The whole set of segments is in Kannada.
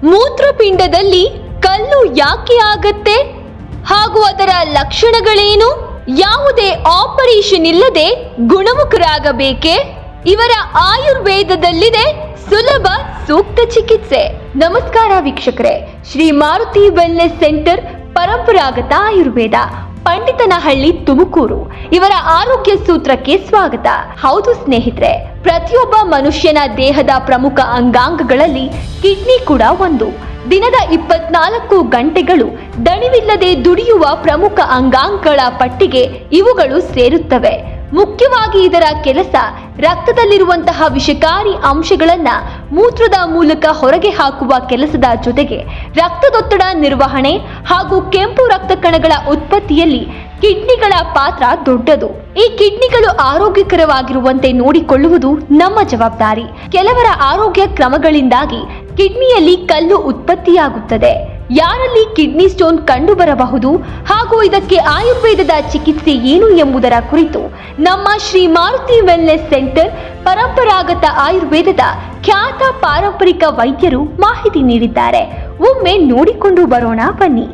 ಮೂತ್ರಪಿಂಡದಲ್ಲಿ ಕಲ್ಲು ಯಾಕೆ ಆಗತ್ತೆ ಹಾಗೂ ಅದರ ಲಕ್ಷಣಗಳೇನು? ಯಾವುದೇ ಆಪರೇಷನ್ ಇಲ್ಲದೆ ಗುಣಮುಖರಾಗಬೇಕೆ? ಇವರ ಆಯುರ್ವೇದದಲ್ಲಿದೆ ಸುಲಭ ಸೂಕ್ತ ಚಿಕಿತ್ಸೆ. ನಮಸ್ಕಾರ ವೀಕ್ಷಕರೇ, ಶ್ರೀ ಮಾರುತಿ ವೆಲ್ನೆಸ್ ಸೆಂಟರ್ ಪರಂಪರಾಗತ ಆಯುರ್ವೇದ, ಪಂಡಿತನಹಳ್ಳಿ, ತುಮಕೂರು ಇವರ ಆರೋಗ್ಯ ಸೂತ್ರಕ್ಕೆ ಸ್ವಾಗತ. ಹೌದು ಸ್ನೇಹಿತರೆ, ಪ್ರತಿಯೊಬ್ಬ ಮನುಷ್ಯನ ದೇಹದ ಪ್ರಮುಖ ಅಂಗಾಂಗಗಳಲ್ಲಿ ಕಿಡ್ನಿ ಕೂಡ ಒಂದು. ದಿನದ 24 ಗಂಟೆಗಳು ದಣಿವಿಲ್ಲದೆ ದುಡಿಯುವ ಪ್ರಮುಖ ಅಂಗಾಂಗಗಳ ಪಟ್ಟಿಗೆ ಇವುಗಳು ಸೇರುತ್ತವೆ. ಮುಖ್ಯವಾಗಿ ಇದರ ಕೆಲಸ ರಕ್ತದಲ್ಲಿರುವಂತಹ ವಿಷಕಾರಿ ಅಂಶಗಳನ್ನ ಮೂತ್ರದ ಮೂಲಕ ಹೊರಗೆ ಹಾಕುವ ಕೆಲಸದ ಜೊತೆಗೆ ರಕ್ತದೊತ್ತಡ ನಿರ್ವಹಣೆ ಹಾಗೂ ಕೆಂಪು ರಕ್ತ ಕಣಗಳ ಉತ್ಪತ್ತಿಯಲ್ಲಿ ಕಿಡ್ನಿಗಳ ಪಾತ್ರ ದೊಡ್ಡದು. ಈ ಕಿಡ್ನಿಗಳು ಆರೋಗ್ಯಕರವಾಗಿರುವಂತೆ ನೋಡಿಕೊಳ್ಳುವುದು ನಮ್ಮ ಜವಾಬ್ದಾರಿ. ಕೆಲವರ ಆರೋಗ್ಯ ಕ್ರಮಗಳಿಂದಾಗಿ ಕಿಡ್ನಿಯಲ್ಲಿ ಕಲ್ಲು ಉತ್ಪತ್ತಿಯಾಗುತ್ತದೆ. ಯಾರಲ್ಲಿ ಕಿಡ್ನಿ ಸ್ಟೋನ್ ಕಂಡು ಬರಬಹುದು ಹಾಗೂ ಇದಕ್ಕೆ ಆಯುರ್ವೇದದ ಚಿಕಿತ್ಸೆ ಏನು ಎಂಬುದರ ಕುರಿತು ನಮ್ಮ ಶ್ರೀ ಮಾರುತಿ ವೆಲ್ನೆಸ್ ಸೆಂಟರ್ ಪರಂಪರಾಗತ ಆಯುರ್ವೇದದ ಖ್ಯಾತ ಪಾರಂಪರಿಕ ವೈದ್ಯರು ಮಾಹಿತಿ ನೀಡಿದ್ದಾರೆ. ಒಮ್ಮೆ ನೋಡಿಕೊಂಡು ಬರೋಣ ಬನ್ನಿ.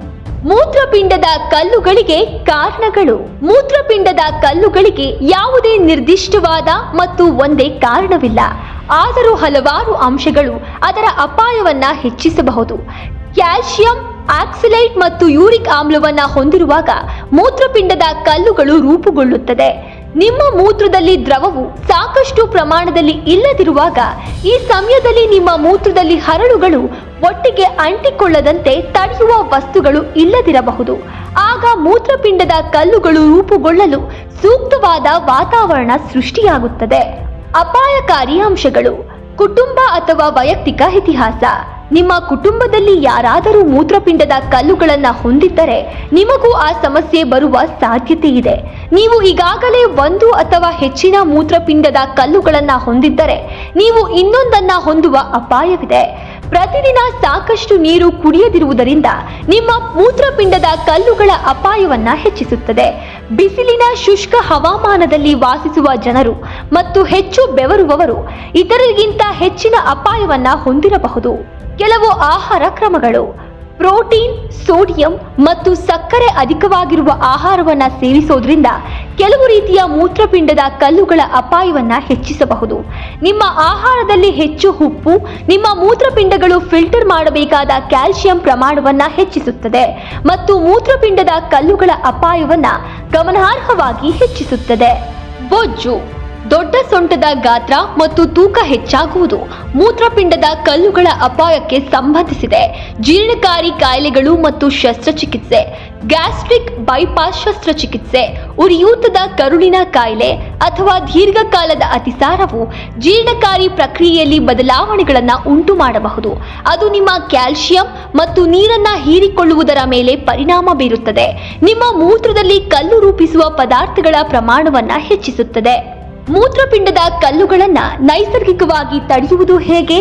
ಮೂತ್ರಪಿಂಡದ ಕಲ್ಲುಗಳಿಗೆ ಕಾರಣಗಳು. ಮೂತ್ರಪಿಂಡದ ಕಲ್ಲುಗಳಿಗೆ ಯಾವುದೇ ನಿರ್ದಿಷ್ಟವಾದ ಮತ್ತು ಒಂದೇ ಕಾರಣವಿಲ್ಲ. ಆದರೂ ಹಲವಾರು ಅಂಶಗಳು ಅದರ ಅಪಾಯವನ್ನ ಹೆಚ್ಚಿಸಬಹುದು. ಕ್ಯಾಲ್ಸಿಯಂ, ಆಕ್ಸಲೇಟ್ ಮತ್ತು ಯೂರಿಕ್ ಆಮ್ಲವನ್ನ ಹೊಂದಿರುವಾಗ ಮೂತ್ರಪಿಂಡದ ಕಲ್ಲುಗಳು ರೂಪುಗೊಳ್ಳುತ್ತದೆ. ನಿಮ್ಮ ಮೂತ್ರದಲ್ಲಿ ದ್ರವವು ಸಾಕಷ್ಟು ಪ್ರಮಾಣದಲ್ಲಿ ಇಲ್ಲದಿರುವಾಗ ಈ ಸಮಯದಲ್ಲಿ ನಿಮ್ಮ ಮೂತ್ರದಲ್ಲಿ ಹರಳುಗಳು ಒಟ್ಟಿಗೆ ಅಂಟಿಕೊಳ್ಳದಂತೆ ತಡೆಯುವ ವಸ್ತುಗಳು ಇಲ್ಲದಿರಬಹುದು. ಆಗ ಮೂತ್ರಪಿಂಡದ ಕಲ್ಲುಗಳು ರೂಪುಗೊಳ್ಳಲು ಸೂಕ್ತವಾದ ವಾತಾವರಣ ಸೃಷ್ಟಿಯಾಗುತ್ತದೆ. ಅಪಾಯಕಾರಿ ಅಂಶಗಳು. ಕುಟುಂಬ ಅಥವಾ ವೈಯಕ್ತಿಕ ಇತಿಹಾಸ. ನಿಮ್ಮ ಕುಟುಂಬದಲ್ಲಿ ಯಾರಾದರೂ ಮೂತ್ರಪಿಂಡದ ಕಲ್ಲುಗಳನ್ನ ಹೊಂದಿದ್ದರೆ ನಿಮಗೂ ಆ ಸಮಸ್ಯೆ ಬರುವ ಸಾಧ್ಯತೆ ಇದೆ. ನೀವು ಈಗಾಗಲೇ ಒಂದು ಅಥವಾ ಹೆಚ್ಚಿನ ಮೂತ್ರಪಿಂಡದ ಕಲ್ಲುಗಳನ್ನ ಹೊಂದಿದ್ದರೆ ನೀವು ಇನ್ನೊಂದನ್ನ ಹೊಂದುವ ಅಪಾಯವಿದೆ. ಪ್ರತಿದಿನ ಸಾಕಷ್ಟು ನೀರು ಕುಡಿಯದಿರುವುದರಿಂದ ನಿಮ್ಮ ಮೂತ್ರಪಿಂಡದ ಕಲ್ಲುಗಳ ಅಪಾಯವನ್ನ ಹೆಚ್ಚಿಸುತ್ತದೆ. ಬಿಸಿಲಿನ ಶುಷ್ಕ ಹವಾಮಾನದಲ್ಲಿ ವಾಸಿಸುವ ಜನರು ಮತ್ತು ಹೆಚ್ಚು ಬೆವರುವವರು ಇತರರಿಗಿಂತ ಹೆಚ್ಚಿನ ಅಪಾಯವನ್ನ ಹೊಂದಿರಬಹುದು. ಕೆಲವು ಆಹಾರ ಕ್ರಮಗಳು. ಪ್ರೋಟೀನ್, ಸೋಡಿಯಂ ಮತ್ತು ಸಕ್ಕರೆ ಅಧಿಕವಾಗಿರುವ ಆಹಾರವನ್ನು ಸೇವಿಸೋದ್ರಿಂದ ಕೆಲವು ರೀತಿಯ ಮೂತ್ರಪಿಂಡದ ಕಲ್ಲುಗಳ ಅಪಾಯವನ್ನ ಹೆಚ್ಚಿಸಬಹುದು. ನಿಮ್ಮ ಆಹಾರದಲ್ಲಿ ಹೆಚ್ಚು ಉಪ್ಪು ನಿಮ್ಮ ಮೂತ್ರಪಿಂಡಗಳು ಫಿಲ್ಟರ್ ಮಾಡಬೇಕಾದ ಕ್ಯಾಲ್ಸಿಯಂ ಪ್ರಮಾಣವನ್ನ ಹೆಚ್ಚಿಸುತ್ತದೆ ಮತ್ತು ಮೂತ್ರಪಿಂಡದ ಕಲ್ಲುಗಳ ಅಪಾಯವನ್ನ ಗಮನಾರ್ಹವಾಗಿ ಹೆಚ್ಚಿಸುತ್ತದೆ. ಬೊಜ್ಜು. ದೊಡ್ಡ ಸೊಂಟದ ಗಾತ್ರ ಮತ್ತು ತೂಕ ಹೆಚ್ಚಾಗುವುದು ಮೂತ್ರಪಿಂಡದ ಕಲ್ಲುಗಳ ಅಪಾಯಕ್ಕೆ ಸಂಬಂಧಿಸಿದೆ. ಜೀರ್ಣಕಾರಿ ಕಾಯಿಲೆಗಳು ಮತ್ತು ಶಸ್ತ್ರಚಿಕಿತ್ಸೆ. ಗ್ಯಾಸ್ಟ್ರಿಕ್ ಬೈಪಾಸ್ ಶಸ್ತ್ರಚಿಕಿತ್ಸೆ, ಉರಿಯೂತದ ಕರುಳಿನ ಕಾಯಿಲೆ ಅಥವಾ ದೀರ್ಘಕಾಲದ ಅತಿಸಾರವು ಜೀರ್ಣಕಾರಿ ಪ್ರಕ್ರಿಯೆಯಲ್ಲಿ ಬದಲಾವಣೆಗಳನ್ನು ಉಂಟು ಮಾಡಬಹುದು. ಅದು ನಿಮ್ಮ ಕ್ಯಾಲ್ಸಿಯಂ ಮತ್ತು ನೀರನ್ನ ಹೀರಿಕೊಳ್ಳುವುದರ ಮೇಲೆ ಪರಿಣಾಮ ಬೀರುತ್ತದೆ. ನಿಮ್ಮ ಮೂತ್ರದಲ್ಲಿ ಕಲ್ಲು ರೂಪಿಸುವ ಪದಾರ್ಥಗಳ ಪ್ರಮಾಣವನ್ನ ಹೆಚ್ಚಿಸುತ್ತದೆ. ಮೂತ್ರಪಿಂಡದ ಕಲ್ಲುಗಳನ್ನ ನೈಸರ್ಗಿಕವಾಗಿ ತಡೆಯುವುದು ಹೇಗೆ?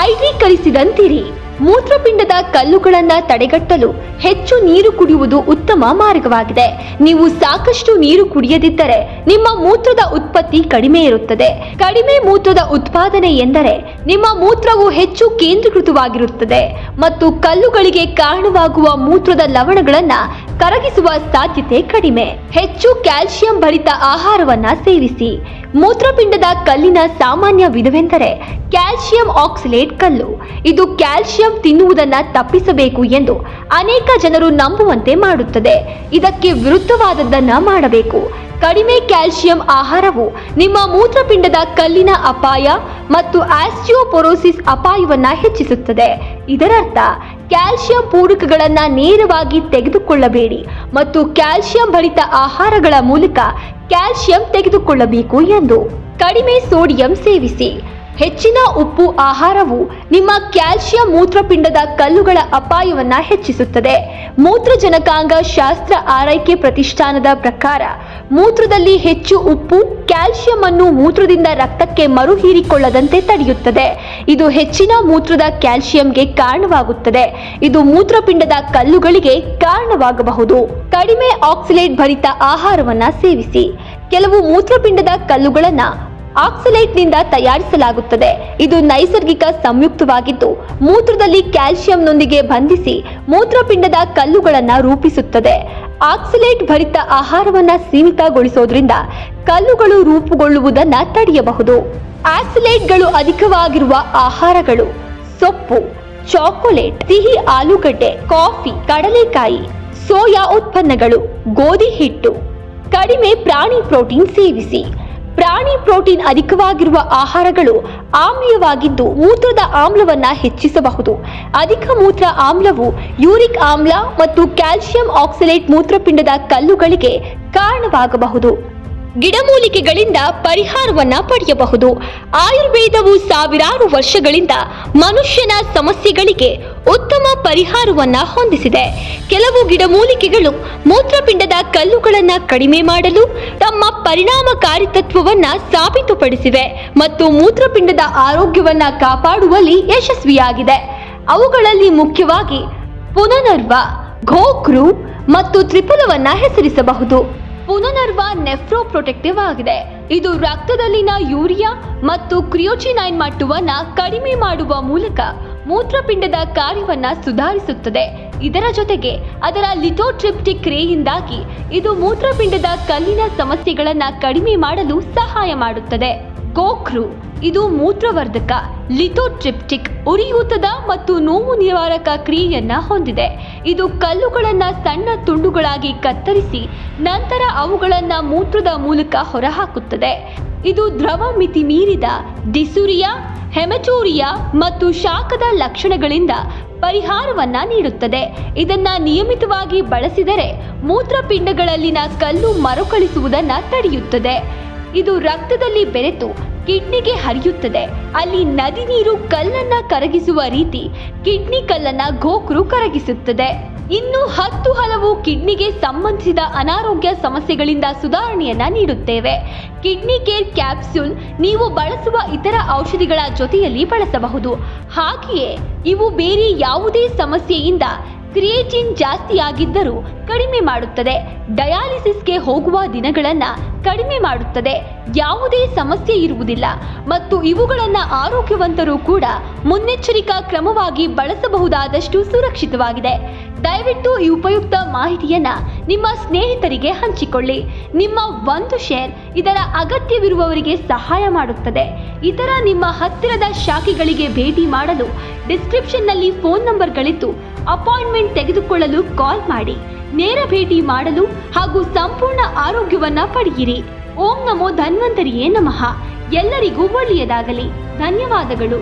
ಐದ್ರೀಕರಿಸಿದಂತಿರಿ. ಮೂತ್ರಪಿಂಡದ ಕಲ್ಲುಗಳನ್ನ ತಡೆಗಟ್ಟಲು ಹೆಚ್ಚು ನೀರು ಕುಡಿಯುವುದು ಉತ್ತಮ ಮಾರ್ಗವಾಗಿದೆ. ನೀವು ಸಾಕಷ್ಟು ನೀರು ಕುಡಿಯದಿದ್ದರೆ ನಿಮ್ಮ ಮೂತ್ರದ ಉತ್ಪತ್ತಿ ಕಡಿಮೆ ಇರುತ್ತದೆ. ಕಡಿಮೆ ಮೂತ್ರದ ಉತ್ಪಾದನೆ ಎಂದರೆ ನಿಮ್ಮ ಮೂತ್ರವು ಹೆಚ್ಚು ಕೇಂದ್ರೀಕೃತವಾಗಿರುತ್ತದೆ ಮತ್ತು ಕಲ್ಲುಗಳಿಗೆ ಕಾರಣವಾಗುವ ಮೂತ್ರದ ಲವಣಗಳನ್ನ ಕರಗಿಸುವ ಸಾಧ್ಯತೆ ಕಡಿಮೆ. ಹೆಚ್ಚು ಕ್ಯಾಲ್ಸಿಯಂ ಭರಿತ ಆಹಾರವನ್ನ ಸೇವಿಸಿ. ಮೂತ್ರಪಿಂಡದ ಕಲ್ಲಿನ ಸಾಮಾನ್ಯ ವಿಧವೆಂದರೆ ಕ್ಯಾಲ್ಸಿಯಂ ಆಕ್ಸಲೇಟ್ ಕಲ್ಲು. ಇದು ಕ್ಯಾಲ್ಸಿಯಂ ತಿನ್ನುವುದನ್ನ ತಪ್ಪಿಸಬೇಕು ಎಂದು ಅನೇಕ ಜನರು ನಂಬುವಂತೆ ಮಾಡುತ್ತದೆ. ಇದಕ್ಕೆ ವಿರುದ್ಧವಾದದ್ದನ್ನ ಮಾಡಬೇಕು. ಕಡಿಮೆ ಕ್ಯಾಲ್ಸಿಯಂ ಆಹಾರವು ನಿಮ್ಮ ಮೂತ್ರಪಿಂಡದ ಕಲ್ಲಿನ ಅಪಾಯ ಮತ್ತು ಆಸ್ಟಿಯೋಪೊರೋಸಿಸ್ ಅಪಾಯವನ್ನ ಹೆಚ್ಚಿಸುತ್ತದೆ. ಇದರರ್ಥ ಕ್ಯಾಲ್ಸಿಯಂ ಪೂರಕಗಳನ್ನ ನೇರವಾಗಿ ತೆಗೆದುಕೊಳ್ಳಬೇಡಿ ಮತ್ತು ಕ್ಯಾಲ್ಸಿಯಂ ಭರಿತ ಆಹಾರಗಳ ಮೂಲಕ ಕ್ಯಾಲ್ಸಿಯಂ ತೆಗೆದುಕೊಳ್ಳಬೇಕು ಎಂದು. ಕಡಿಮೆ ಸೋಡಿಯಂ ಸೇವಿಸಿ. ಹೆಚ್ಚಿನ ಉಪ್ಪು ಆಹಾರವು ನಿಮ್ಮ ಕ್ಯಾಲ್ಸಿಯಂ ಮೂತ್ರಪಿಂಡದ ಕಲ್ಲುಗಳ ಅಪಾಯವನ್ನ ಹೆಚ್ಚಿಸುತ್ತದೆ. ಮೂತ್ರಜನಕಾಂಗ ಶಾಸ್ತ್ರ ಆರೈಕೆ ಪ್ರತಿಷ್ಠಾನದ ಪ್ರಕಾರ ಮೂತ್ರದಲ್ಲಿ ಹೆಚ್ಚು ಉಪ್ಪು ಕ್ಯಾಲ್ಸಿಯಂ ಅನ್ನು ಮೂತ್ರದಿಂದ ರಕ್ತಕ್ಕೆ ಮರು ಹೀರಿಕೊಳ್ಳದಂತೆ ತಡೆಯುತ್ತದೆ. ಇದು ಹೆಚ್ಚಿನ ಮೂತ್ರದ ಕ್ಯಾಲ್ಸಿಯಂಗೆ ಕಾರಣವಾಗುತ್ತದೆ. ಇದು ಮೂತ್ರಪಿಂಡದ ಕಲ್ಲುಗಳಿಗೆ ಕಾರಣವಾಗಬಹುದು. ಕಡಿಮೆ ಆಕ್ಸಲೇಟ್ ಭರಿತ ಆಹಾರವನ್ನ ಸೇವಿಸಿ. ಕೆಲವು ಮೂತ್ರಪಿಂಡದ ಕಲ್ಲುಗಳನ್ನ ಆಕ್ಸಲೇಟ್ನಿಂದ ತಯಾರಿಸಲಾಗುತ್ತದೆ. ಇದು ನೈಸರ್ಗಿಕ ಸಂಯುಕ್ತವಾಗಿದ್ದು ಮೂತ್ರದಲ್ಲಿ ಕ್ಯಾಲ್ಸಿಯಂನೊಂದಿಗೆ ಬಂಧಿಸಿ ಮೂತ್ರಪಿಂಡದ ಕಲ್ಲುಗಳನ್ನು ರೂಪಿಸುತ್ತದೆ. ಆಕ್ಸಲೇಟ್ ಭರಿತ ಆಹಾರವನ್ನ ಸೀಮಿತಗೊಳಿಸೋದ್ರಿಂದ ಕಲ್ಲುಗಳು ರೂಪುಗೊಳ್ಳುವುದನ್ನ ತಡೆಯಬಹುದು. ಆಕ್ಸಲೇಟ್ಗಳು ಅಧಿಕವಾಗಿರುವ ಆಹಾರಗಳು: ಸೊಪ್ಪು, ಚಾಕೊಲೇಟ್, ಸಿಹಿ ಆಲೂಗಡ್ಡೆ, ಕಾಫಿ, ಕಡಲೆಕಾಯಿ, ಸೋಯಾ ಉತ್ಪನ್ನಗಳು, ಗೋಧಿ ಹಿಟ್ಟು. ಕಡಿಮೆ ಪ್ರಾಣಿ ಪ್ರೋಟೀನ್ ಸೇವಿಸಿ. ಪ್ರಾಣಿ ಪ್ರೋಟೀನ್ ಅಧಿಕವಾಗಿರುವ ಆಹಾರಗಳು ಆಮ್ಲೀಯವಾಗಿದ್ದು ಮೂತ್ರದ ಆಮ್ಲವನ್ನ ಹೆಚ್ಚಿಸಬಹುದು. ಅಧಿಕ ಮೂತ್ರ ಆಮ್ಲವು ಯೂರಿಕ್ ಆಮ್ಲ ಮತ್ತು ಕ್ಯಾಲ್ಸಿಯಂ ಆಕ್ಸಲೇಟ್ ಮೂತ್ರಪಿಂಡದ ಕಲ್ಲುಗಳಿಗೆ ಕಾರಣವಾಗಬಹುದು. ಗಿಡಮೂಲಿಕೆಗಳಿಂದ ಪರಿಹಾರವನ್ನ ಪಡೆಯಬಹುದು. ಆಯುರ್ವೇದವು ಸಾವಿರಾರು ವರ್ಷಗಳಿಂದ ಮನುಷ್ಯನ ಸಮಸ್ಯೆಗಳಿಗೆ ಉತ್ತಮ ಪರಿಹಾರವನ್ನ ಹೊಂದಿಸಿದೆ. ಕೆಲವು ಗಿಡಮೂಲಿಕೆಗಳು ಮೂತ್ರಪಿಂಡದ ಕಲ್ಲುಗಳನ್ನು ಕಡಿಮೆ ಮಾಡಲು ತಮ್ಮ ಪರಿಣಾಮಕಾರಿತ್ವವನ್ನ ಸಾಬೀತುಪಡಿಸಿವೆ ಮತ್ತು ಮೂತ್ರಪಿಂಡದ ಆರೋಗ್ಯವನ್ನ ಕಾಪಾಡುವಲ್ಲಿ ಯಶಸ್ವಿಯಾಗಿದೆ. ಅವುಗಳಲ್ಲಿ ಮುಖ್ಯವಾಗಿ ಪುನರ್ವ, ಘೋಕ್ರು ಮತ್ತು ತ್ರಿಫಲವನ್ನ ಹೆಸರಿಸಬಹುದು. ಪುನರ್ವ ನೆಫ್ರೋಪ್ರೊಟೆಕ್ಟಿವ್ ಆಗಿದೆ. ಇದು ರಕ್ತದಲ್ಲಿನ ಯೂರಿಯಾ ಮತ್ತು ಕ್ರಿಯೋಚಿನೈನ್ ಮಟ್ಟವನ್ನ ಕಡಿಮೆ ಮಾಡುವ ಮೂಲಕ ಮೂತ್ರಪಿಂಡದ ಕಾರ್ಯವನ್ನ ಸುಧಾರಿಸುತ್ತದೆ. ಇದರ ಜೊತೆಗೆ ಅದರ ಲಿಥೋಟ್ರಿಪ್ಟಿಕ್ ಕ್ರಿಯೆಯಿಂದಾಗಿ ಇದು ಮೂತ್ರಪಿಂಡದ ಕಲ್ಲಿನ ಸಮಸ್ಯೆಗಳನ್ನ ಕಡಿಮೆ ಮಾಡಲು ಸಹಾಯ ಮಾಡುತ್ತದೆ. ಗೋಕ್ರು ಇದು ಮೂತ್ರವರ್ಧಕ, ಲಿಥೋಟ್ರಿಪ್ಟಿಕ್, ಉರಿಯೂತದ ಮತ್ತು ನೋವು ನಿವಾರಕ ಕ್ರಿಯೆಯನ್ನ ಹೊಂದಿದೆ. ಇದು ಕಲ್ಲುಗಳನ್ನ ಸಣ್ಣ ತುಂಡುಗಳಾಗಿ ಕತ್ತರಿಸಿ ನಂತರ ಅವುಗಳನ್ನ ಮೂತ್ರದ ಮೂಲಕ ಹೊರಹಾಕುತ್ತದೆ. ಇದು ದ್ರವ ಮಿತಿ ಮೀರಿದ ಡಿಸುರಿಯಾ, ಹೆಮಚೂರಿಯಾ ಮತ್ತು ಶಾಖದ ಲಕ್ಷಣಗಳಿಂದ ಪರಿಹಾರವನ್ನ ನೀಡುತ್ತದೆ. ಇದನ್ನ ನಿಯಮಿತವಾಗಿ ಬಳಸಿದರೆ ಮೂತ್ರಪಿಂಡಗಳಲ್ಲಿನ ಕಲ್ಲು ಮರುಕಳಿಸುವುದನ್ನ ತಡೆಯುತ್ತದೆ. ಇದು ರಕ್ತದಲ್ಲಿ ಬೆರೆತು ಕಿಡ್ನಿಗೆ ಹರಿಯುತ್ತದೆ. ಅಲ್ಲಿ ನದಿ ನೀರು ಕಲ್ಲನ್ನ ಕರಗಿಸುವ ರೀತಿ ಕಿಡ್ನಿ ಕಲ್ಲನ್ನ ಗೋಕ್ರು ಕರಗಿಸುತ್ತದೆ. ಇನ್ನು 10 ಹಲವು ಕಿಡ್ನಿಗೆ ಸಂಬಂಧಿಸಿದ ಅನಾರೋಗ್ಯ ಸಮಸ್ಯೆಗಳಿಂದ ಸುಧಾರಣೆಯನ್ನ ನೀಡುತ್ತೇವೆ. ಕಿಡ್ನಿ ಕೇರ್ ಕ್ಯಾಪ್ಸ್ಯೂಲ್ ನೀವು ಬಳಸುವ ಇತರ ಔಷಧಿಗಳ ಜೊತೆಯಲ್ಲಿ ಬಳಸಬಹುದು. ಹಾಗೆಯೇ ಇವು ಬೇರೆ ಯಾವುದೇ ಸಮಸ್ಯೆಯಿಂದ ಕ್ರಿಯೇಟಿನ್ ಜಾಸ್ತಿಯಾಗಿದ್ದರೂ ಕಡಿಮೆ ಮಾಡುತ್ತದೆ. ಡಯಾಲಿಸಿಸ್ಗೆ ಹೋಗುವ ದಿನಗಳನ್ನ ಕಡಿಮೆ ಮಾಡುತ್ತದೆ. ಯಾವುದೇ ಸಮಸ್ಯೆ ಇರುವುದಿಲ್ಲ ಮತ್ತು ಇವುಗಳನ್ನ ಆರೋಗ್ಯವಂತರು ಕೂಡ ಮುನ್ನೆಚ್ಚರಿಕಾ ಕ್ರಮವಾಗಿ ಬಳಸಬಹುದಾದಷ್ಟು ಸುರಕ್ಷಿತವಾಗಿದೆ. ದಯವಿಟ್ಟು ಈ ಉಪಯುಕ್ತ ಮಾಹಿತಿಯನ್ನ ನಿಮ್ಮ ಸ್ನೇಹಿತರಿಗೆ ಹಂಚಿಕೊಳ್ಳಿ. ನಿಮ್ಮ ಒಂದು ಶೇರ್ ಇದರ ಅಗತ್ಯವಿರುವವರಿಗೆ ಸಹಾಯ ಮಾಡುತ್ತದೆ. ಇತರ ನಿಮ್ಮ ಹತ್ತಿರದ ಶಾಖೆಗಳಿಗೆ ಭೇಟಿ ಮಾಡಲು ಡಿಸ್ಕ್ರಿಪ್ಷನ್ನಲ್ಲಿ ಫೋನ್ ನಂಬರ್ಗಳಿದ್ದು ಅಪಾಯಿಂಟ್ಮೆಂಟ್ ತೆಗೆದುಕೊಳ್ಳಲು ಕಾಲ್ ಮಾಡಿ. ನೇರ ಭೇಟಿ ಮಾಡಲು ಹಾಗೂ ಸಂಪೂರ್ಣ ಆರೋಗ್ಯವನ್ನ ಪಡೆಯಿರಿ. ಓಂ ನಮೋ ಧನ್ವಂತರಿಯೇ ನಮಃ. ಎಲ್ಲರಿಗೂ ಒಳ್ಳೆಯದಾಗಲಿ. ಧನ್ಯವಾದಗಳು.